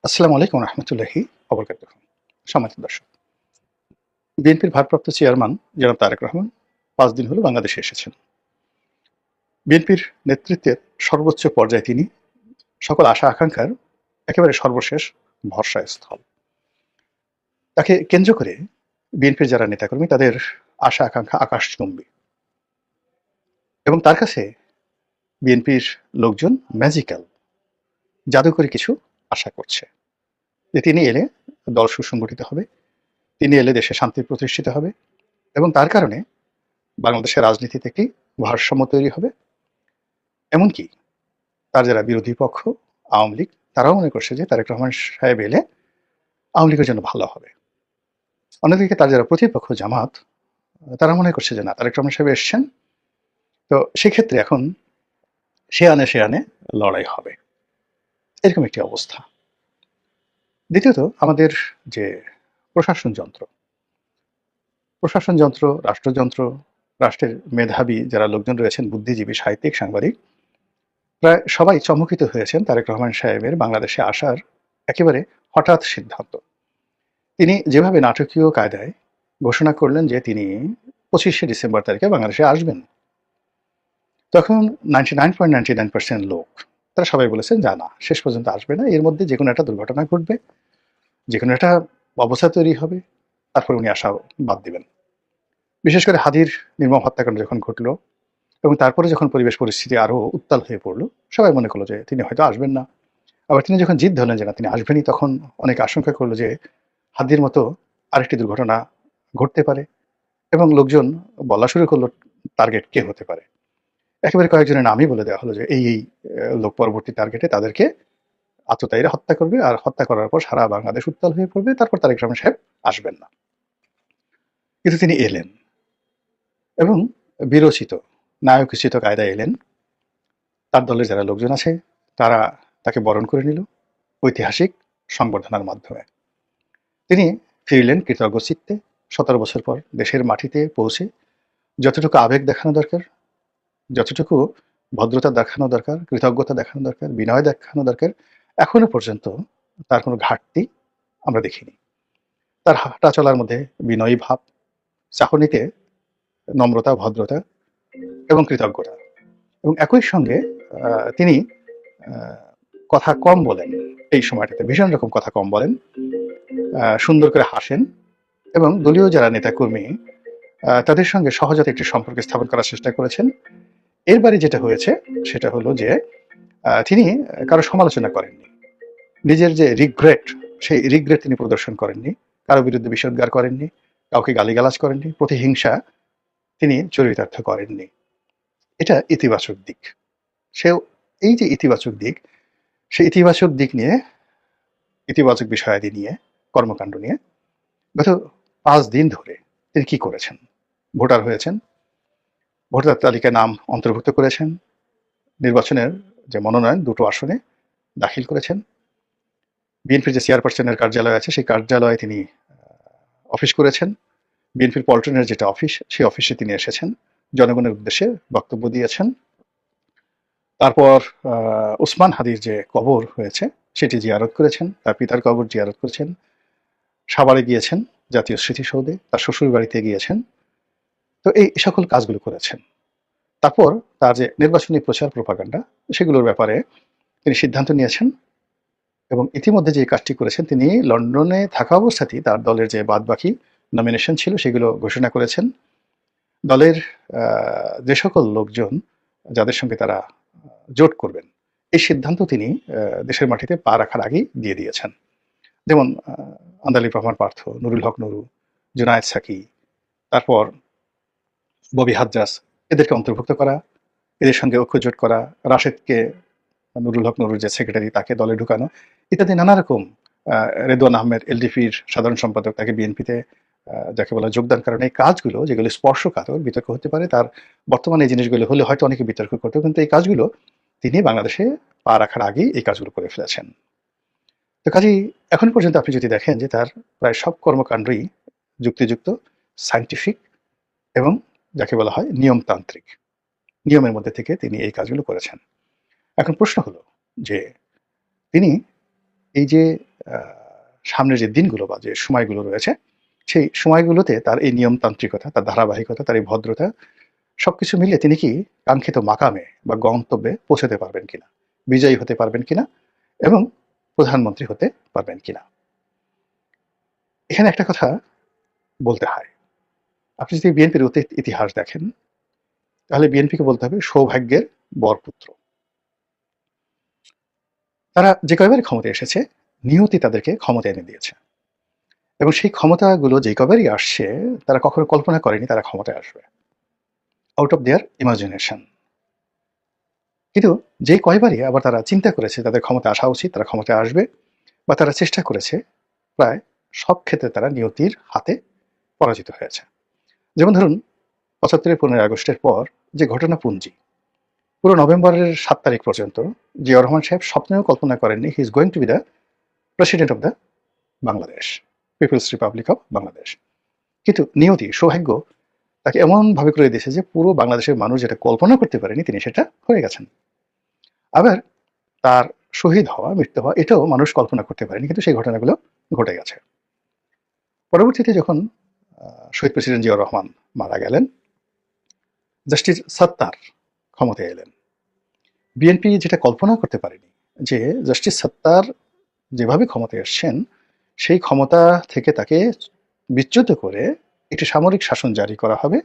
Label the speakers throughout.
Speaker 1: আসসালামু আলাইকুম রহমতুল্লাহি ওবরকাতুহু। সম্মানিত দর্শক, বিএনপির ভারপ্রাপ্ত চেয়ারম্যান জনাব তারেক রহমান ৫ দিন হলো বাংলাদেশে এসেছেন। বিএনপির নেতৃত্বের সর্বোচ্চ পর্যায়ে তিনি সকল আশা আকাঙ্ক্ষার একেবারে সর্বশেষ ভরসাস্থল। তাকে কেন্দ্র করে বিএনপির যারা নেতাকর্মী তাদের আশা আকাঙ্ক্ষা আকাশচুম্বী এবং তার কাছে বিএনপির লোকজন ম্যাজিক্যাল জাদুকরী কিছু আশা করছে যে তিনি এলে দল সুসংগঠিত হবে, তিনি এলে দেশে শান্তি প্রতিষ্ঠিত হবে এবং তার কারণে বাংলাদেশের রাজনীতিতে একটি ভারসাম্য তৈরি হবে। এমনকি তার যারা বিরোধী পক্ষ আওয়ামী লীগ তারাও মনে করছে যে তারেক রহমান সাহেব এলে আওয়ামী লীগের জন্য ভালো হবে। অন্যদিকে তার যারা প্রতিপক্ষ জামাত তারা মনে করছে যে না, তারেক রহমান সাহেব এসছেন, তো সেক্ষেত্রে এখন সে আনে লড়াই হবে, এরকম একটি অবস্থা। দ্বিতীয়ত আমাদের যে প্রশাসন যন্ত্র, রাষ্ট্রযন্ত্র, রাষ্ট্রের মেধাবী যারা লোকজন রয়েছেন, বুদ্ধিজীবী, সাহিত্যিক, সাংবাদিক, প্রায় সবাই চমকিত হয়েছেন তারেক রহমান সাহেবের বাংলাদেশে আসার একেবারে হঠাৎ সিদ্ধান্ত। তিনি যেভাবে নাটকীয় কায়দায় ঘোষণা করলেন যে তিনি ২৫শে ডিসেম্বর তারিখে বাংলাদেশে আসবেন, তখন 99.99% লোক তারা সবাই বলেছেন যা না, শেষ পর্যন্ত আসবে না, এর মধ্যে যে কোনো একটা দুর্ঘটনা ঘটবে, যে কোনো একটা অবস্থা তৈরি হবে, তারপরে উনি আসা বাদ দিবেন। বিশেষ করে হাদির নির্মম হত্যাকাণ্ড যখন ঘটলো এবং তারপরে যখন পরিবেশ পরিস্থিতি আরও উত্তাল হয়ে পড়লো, সবাই মনে করলো যে তিনি হয়তো আসবেন না। আবার তিনি যখন জিদ ধরলেন যে না তিনি আসবেনই, তখন অনেক আশঙ্কা করলো যে হাদির মতো আরেকটি দুর্ঘটনা ঘটতে পারে এবং লোকজন বলা শুরু করলো টার্গেট কে হতে পারে। একেবারে কয়েকজনের নামই বলে দেওয়া হলো যে এই লোক পরবর্তী টার্গেটে তাদেরকে আততায়ীরা হত্যা করবে, আর হত্যা করার পর সারা বাংলাদেশ উত্তাল হয়ে পড়বে, তারপর তারেক রহমান সাহেব আসবেন না। কিন্তু তিনি এলেন এবং বিরচিত নায়কোচিত কায়দায় এলেন। তার দলের যারা লোকজন আছে তারা তাকে বরণ করে নিল ঐতিহাসিক সংবর্ধনার মাধ্যমে। তিনি ফিরলেন কৃতজ্ঞ চিত্তে ১৭ বছর পর দেশের মাটিতে পৌঁছে। যতটুকু আবেগ দেখানো দরকার, যতটুকু ভদ্রতা দেখানো দরকার, কৃতজ্ঞতা দেখানো দরকার, বিনয় দেখানো দরকার, এখনো পর্যন্ত তার কোনো ঘাটতি আমরা দেখিনি। তার হাঁটা চলার মধ্যে বিনয়ী ভাব, চাহনিতে নম্রতা, ভদ্রতা এবং কৃতজ্ঞতা, এবং একই সঙ্গে তিনি কথা কম বলেন। এই সময়টাতে ভীষণ রকম কথা কম বলেন, সুন্দর করে হাসেন এবং দলীয় যারা নেতাকর্মী তাদের সঙ্গে সহজতে একটি সম্পর্ক স্থাপন করার চেষ্টা করেছেন। এরবারে যেটা হয়েছে সেটা হলো যে তিনি কারো সমালোচনা করেননি, নিজের যে রিগ্রেট সেই রিগ্রেট তিনি প্রদর্শন করেননি, কারো বিরুদ্ধে বিষোদ্গার করেননি, কাউকে গালিগালাজ করেননি, প্রতিহিংসা তিনি চরিতার্থ করেননি। এটা ইতিবাচক দিক। সেও এই যে ইতিবাচক দিক, সেই ইতিবাচক দিক নিয়ে, ইতিবাচক বিষয়াদি নিয়ে, কর্মকাণ্ড নিয়ে গত ৫ দিন ধরে তিনি কি করেছেন? ভোটার হয়েছেন, ভোটার তালিকায় নাম অন্তর্ভুক্ত করেছেন, নির্বাচনের যে মনোনয়ন ২টো আসনে দাখিল করেছেন, বিএনপির যে চেয়ারপারসনের কার্যালয় আছে সেই কার্যালয়ে তিনি অফিস করেছেন, বিএনপির পল্টনের যেটা অফিস সেই অফিসে তিনি এসেছেন, জনগণের উদ্দেশ্যে বক্তব্য দিয়েছেন। তারপর ওসমান হাদির যে কবর হয়েছে সেটি জিয়ারত করেছেন, তার পিতার কবর জিয়ারত করেছেন, সাভারে গিয়েছেন, জাতীয় স্মৃতিসৌধে, তার শ্বশুর বাড়িতে গিয়েছেন। তো এই সকল কাজগুলো করেছেন। তারপর তার যে নির্বাচনী প্রচার প্রোপাগান্ডা সেগুলোর ব্যাপারে তিনি সিদ্ধান্ত নিয়েছেন এবং ইতিমধ্যে যে কাজটি করেছেন, তিনি লন্ডনে থাকা অবস্থাতেই তার দলের যে বাদবাকি নমিনেশন ছিল সেগুলো ঘোষণা করেছেন। দলের যে সকল লোকজন যাদের সঙ্গে তারা জোট করবেন এই সিদ্ধান্ত তিনি দেশের মাটিতে পা রাখার আগেই দিয়ে দিয়েছেন। যেমন আন্দালিব রহমান পার্থ, নুরুল হক নুরু, জুনায়েদ সাকি, তারপর ববি হাজ্জাজ, এদেরকে অন্তর্ভুক্ত করা, এদের সঙ্গে ঐক্যজোট করা, রাশেদকে, নুরুল হক নুরুর যে সেক্রেটারি তাকে দলে ঢুকানো, ইত্যাদি নানা রকম। রেদওয়ান আহমেদ এলডিপির সাধারণ সম্পাদক, তাকে বিএনপিতে যাকে বলা যোগদান করার এই কাজগুলো যেগুলো স্পর্শকাতর, বিতর্ক হতে পারে, তার বর্তমানে এই জিনিসগুলো হলে হয়তো অনেকে বিতর্ক করতো, কিন্তু এই কাজগুলো তিনি বাংলাদেশে পা রাখার আগেই এই কাজগুলো করে ফেলেছেন। তো কাজেই এখন পর্যন্ত আপনি যদি দেখেন যে তার প্রায় সব কর্মকাণ্ডই যুক্তিযুক্ত, সায়েন্টিফিক এবং যাকে বলা হয় নিয়মতান্ত্রিক, নিয়মের মধ্যে থেকে তিনি এই কাজগুলো করেছেন। এখন প্রশ্ন হলো যে তিনি এই যে সামনের যে দিনগুলো বা যে সময়গুলো রয়েছে, সেই সময়গুলোতে তার এই নিয়মতান্ত্রিকতা, তার ধারাবাহিকতা, তার এই ভদ্রতা সবকিছু মিলিয়ে তিনি কি কাঙ্ক্ষিত মাকামে বা গন্তব্যে পৌঁছাতে পারবেন কিনা, বিজয়ী হতে পারবেন কিনা এবং প্রধানমন্ত্রী হতে পারবেন কিনা। এখানে একটা কথা বলতে হয়, আপনি যদি বিএনপির অতীত ইতিহাস দেখেন তাহলে বিএনপিকে বলতে হবে সৌভাগ্যের বরপুত্র। তারা যে কয়বার ক্ষমতায় এসেছে, নিয়তি তাদেরকে ক্ষমতা এনে দিয়েছে এবং সেই ক্ষমতাগুলো যে কয়বারই আসছে তারা কখনো কল্পনা করেনি তারা ক্ষমতায় আসবে, আউট অফ দেয়ার ইমাজিনেশন। কিন্তু যে কয়বারই আবার তারা চিন্তা করেছে তাদের ক্ষমতা আসা উচিত, তারা ক্ষমতায় আসবে বা তারা চেষ্টা করেছে, প্রায় সব ক্ষেত্রে তারা নিয়তির হাতে পরাজিত হয়েছে। যেমন ধরুন ৭৫-এর ১৫ই আগস্টের পর যে ঘটনাপুঞ্জি, পুরো নভেম্বরের ৭ তারিখ পর্যন্ত জিয়াউর রহমান সাহেব স্বপ্নেও কল্পনা করেননি he is going to be the president of the Bangladesh, people's republic of Bangladesh. কিন্তু নিয়তি, সৌভাগ্য তাকে এমনভাবে করে দিয়েছে যে পুরো বাংলাদেশের মানুষ যেটা কল্পনা করতে পারেনি তিনি সেটা হয়ে গেছেন। আবার তার শহীদ হওয়া, মৃত্যু হওয়া এটাও মানুষ কল্পনা করতে পারেনি, কিন্তু সেই ঘটনাগুলো ঘটে গেছে। পরবর্তীতে যখন শহীদ প্রেসিডেন্ট জিয়াউর রহমান মারা গেলেন, জাস্টিস সত্তার ক্ষমতায় এলেন। বিএনপি যেটা কল্পনা করতে পারেনি যে জাস্টিস সত্তার যেভাবে ক্ষমতায় এসছেন সেই ক্ষমতা থেকে তাকে বিচ্যুত করে একটি সামরিক শাসন জারি করা হবে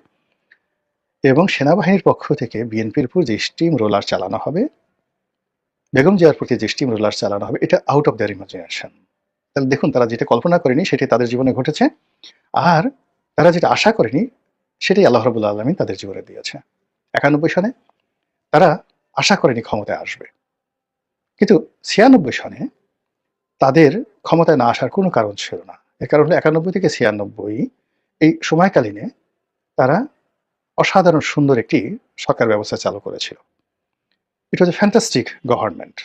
Speaker 1: এবং সেনাবাহিনীর পক্ষ থেকে বিএনপির উপর যে স্টিম রোলার চালানো হবে, বেগম জিয়ার প্রতি যে স্টিম রোলার চালানো হবে, এটা আউট অফ দেয়ার ইমাজিনেশন। তাহলে দেখুন, তারা যেটা কল্পনা করেনি সেটাই তাদের জীবনে ঘটেছে, আর তারা যেটা আশা করেনি সেটাই আল্লাহ রাব্বুল আলামিন তাদের জীবনে দিয়েছে। ৯১ সনে তারা আশা করেনি ক্ষমতায় আসবে, কিন্তু ৯৬ সনে তাদের ক্ষমতায় না আসার কোনো কারণ ছিল না। এর কারণ হলো ৯১ থেকে ৯৬ এই সময়কালীনে তারা অসাধারণ সুন্দর একটি সরকার ব্যবস্থা চালু করেছিল। ইট ওয়াজ এ ফ্যান্টাস্টিক গভর্নমেন্ট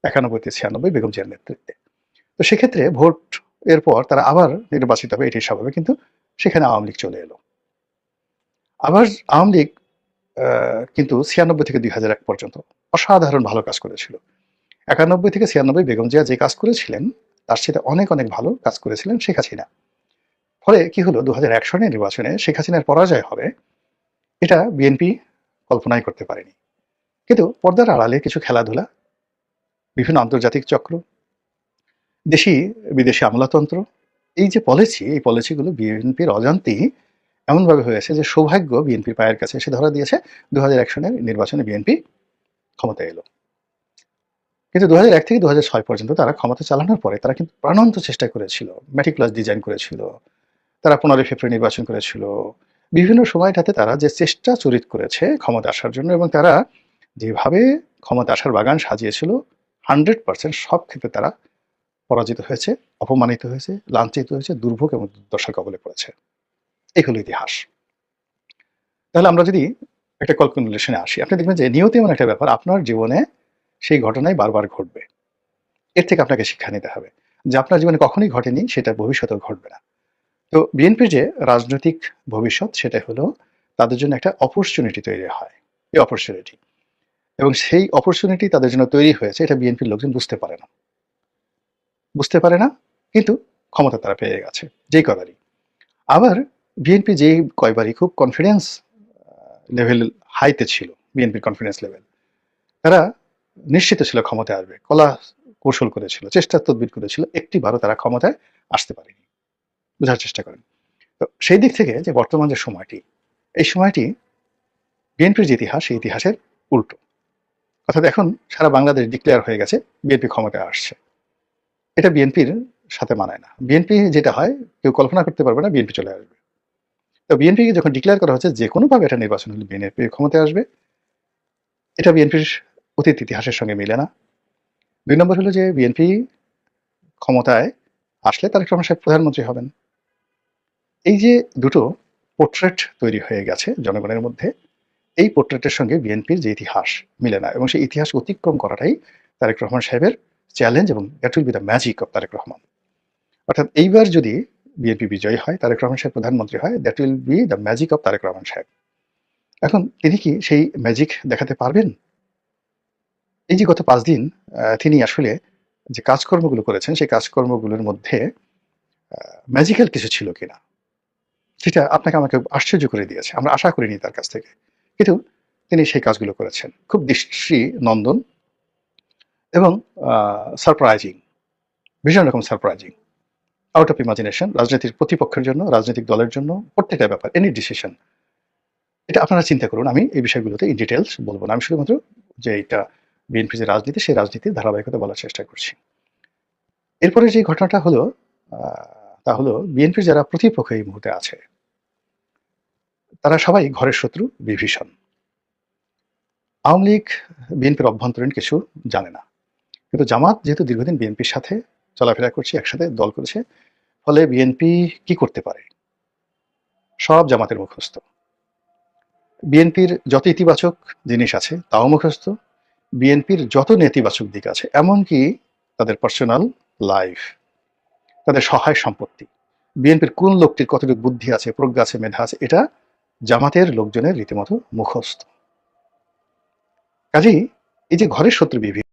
Speaker 1: ৯১ থেকে ৯৬ বেগম জিয়ার নেতৃত্বে। তো সেক্ষেত্রে ভোট এর পর তারা আবার নির্বাচিত হবে, এটি স্বাভাবিক, কিন্তু সেখানে আওয়ামী লীগ চলে এলো। আবার আওয়ামী লীগ কিন্তু ৯৬ থেকে ২০০১ পর্যন্ত অসাধারণ ভালো কাজ করেছিল। ৯১ থেকে ৯৬ বেগম জিয়া যে কাজ করেছিলেন তার সাথে অনেক অনেক ভালো কাজ করেছিলেন শেখ হাসিনা। ফলে কি হলো, ২০০১ সনের নির্বাচনে শেখ হাসিনার পরাজয় হবে এটা বিএনপি কল্পনাই করতে পারেনি। কিন্তু পর্দার আড়ালে কিছু খেলাধুলা, বিভিন্ন আন্তর্জাতিক চক্র, দেশি বিদেশি আমলাতন্ত্র, এই যে পলিসি, এই পলিসিগুলো বিএনপির অজান্তেই এমনভাবে হয়েছে যে সৌভাগ্য বিএনপির পায়ের কাছে এসে ধরা দিয়েছে। ২০০১ সনের নির্বাচনে বিএনপি ক্ষমতায় এলো। কিন্তু ২০০১ থেকে ২০০৬ পর্যন্ত তারা ক্ষমতা চালানোর পরে তারা কিন্তু প্রাণান্ত চেষ্টা করেছিল, মেটিকুলাস ডিজাইন করেছিল, তারা ১৫ ফেব্রুয়ারি নির্বাচন করেছিল। বিভিন্ন সময়টাতে তারা যে চেষ্টা চরিত করেছে ক্ষমতা আসার জন্য, এবং তারা যেভাবে ক্ষমতা আসার বাগান সাজিয়েছিল 100% সব ক্ষেত্রে তারা পরাজিত হয়েছে, অপমানিত হয়েছে, লাঞ্ছিত হয়েছে, দুর্ভোগ এবং দুর্দশার কবলে পড়েছে। এই হলো ইতিহাস। তাহলে আমরা যদি একটা ক্যালকুলেশনে আসি, আপনি দেখবেন যে নিয়তি এমন একটা ব্যাপার, আপনার জীবনে সেই ঘটনাই বারবার ঘটবে। এর থেকে আপনাকে শিক্ষা নিতে হবে যে আপনার জীবনে কখনোই ঘটেনি সেটা ভবিষ্যতেও ঘটবে না। তো বিএনপির যে রাজনৈতিক ভবিষ্যৎ সেটা হলো তাদের জন্য একটা অপরচুনিটি তৈরি হয়, এই অপরচুনিটি, এবং সেই অপরচুনিটি তাদের জন্য তৈরি হয়েছে এটা বিএনপির লোকজন বুঝতে পারে না, কিন্তু ক্ষমতা তারা পেয়ে গেছে যেই কয়বারই। আবার বিএনপি যেই কয়বারই খুব কনফিডেন্স লেভেল হাইতে ছিল, বিএনপির কনফিডেন্স লেভেল, তারা নিশ্চিত ছিল ক্ষমতায় আসবে, কলা কৌশল করেছিল, চেষ্টা তদবির করেছিল, একটিবারও তারা ক্ষমতায় আসতে পারেনি। বোঝার চেষ্টা করেন। তো সেই দিক থেকে যে বর্তমান যে সময়টি, এই সময়টি বিএনপির যে ইতিহাস, সেই ইতিহাসের উল্টো। অর্থাৎ এখন সারা বাংলাদেশ ডিক্লেয়ার হয়ে গেছে বিএনপি ক্ষমতায় আসছে, এটা বিএনপির সাথে মানায় না। বিএনপি যেটা হয় কেউ কল্পনা করতে পারবে না বিএনপি চলে আসবে। তো বিএনপি যখন ডিক্লেয়ার করা হচ্ছে যে কোনোভাবে এটা নির্বাচন হলে বিএনপি ক্ষমতায় আসবে, এটা বিএনপির অতীত ইতিহাসের সঙ্গে মিলে না। ২ নম্বর হলো যে বিএনপি ক্ষমতায় আসলে তারেক রহমান সাহেব প্রধানমন্ত্রী হবেন। এই যে দুটো পোর্ট্রেট তৈরি হয়ে গেছে জনগণের মধ্যে, এই পোর্ট্রেটের সঙ্গে বিএনপির যে ইতিহাস মিলে না, এবং সেই ইতিহাস অতিক্রম করাটাই তারেক রহমান সাহেবের চ্যালেঞ্জ, এবং that will be the magic of Tarek Rahman. অর্থাৎ এইবার যদি বিএনপি বিজয়ী হয়, তারেক রহমান সাহেব প্রধানমন্ত্রী হয়, that will be the magic of Tarek Rahman সাহেব। এখন তিনি কি সেই ম্যাজিক দেখাতে পারবেন? এই যে গত ৫ দিন তিনি আসলে যে কাজকর্মগুলো করেছেন সেই কাজকর্মগুলোর মধ্যে ম্যাজিক্যাল কিছু ছিল কিনা, সেটা আপনাকে আমাকে আশ্চর্য করে দিয়েছে। আমরা আশা করিনি তার কাছ থেকে, কিন্তু তিনি সেই কাজগুলো করেছেন খুব দৃষ্টি নন্দন এবং সারপ্রাইজিং, ভীষণ রকম সারপ্রাইজিং, আউট অফ ইমাজিনেশন। রাজনীতির প্রতিপক্ষের জন্য, রাজনৈতিক দলের জন্য প্রত্যেকটা ব্যাপার, এনি ডিসিশন, এটা আপনারা চিন্তা করুন। আমি এই বিষয়গুলোতে ইন ডিটেলস বলবো না, আমি শুধুমাত্র যে এটা বিএনপির যে রাজনীতি সেই রাজনীতির ধারাবাহিকতা বলার চেষ্টা করছি। এরপরে যে ঘটনাটা হলো তা হলো বিএনপির যারা প্রতিপক্ষ এই মুহূর্তে আছে তারা সবাই ঘরের শত্রু বিভীষণ। আওয়ামী লীগ বিএনপির অভ্যন্তরীণ কিছু জানে না, কিন্তু জামাত যেহেতু দীর্ঘদিন বিএনপির সাথে চলাফেরা করছে, একসাথে দল করেছে, ফলে বিএনপি কি করতে পারে সব জামাতের মুখস্থ। বিএনপির যত ইতিবাচক জিনিস আছে তাও মুখস্থ, বিএনপির যত নেতিবাচক দিক আছে, এমনকি তাদের পার্সোনাল লাইফ, তাদের সহায় সম্পত্তি, বিএনপির কোন লোকটির কতটুকু বুদ্ধি আছে, প্রজ্ঞা আছে, মেধা আছে, এটা জামাতের লোকজনের রীতিমতো মুখস্থ। কাজেই এই যে ঘরের শত্রু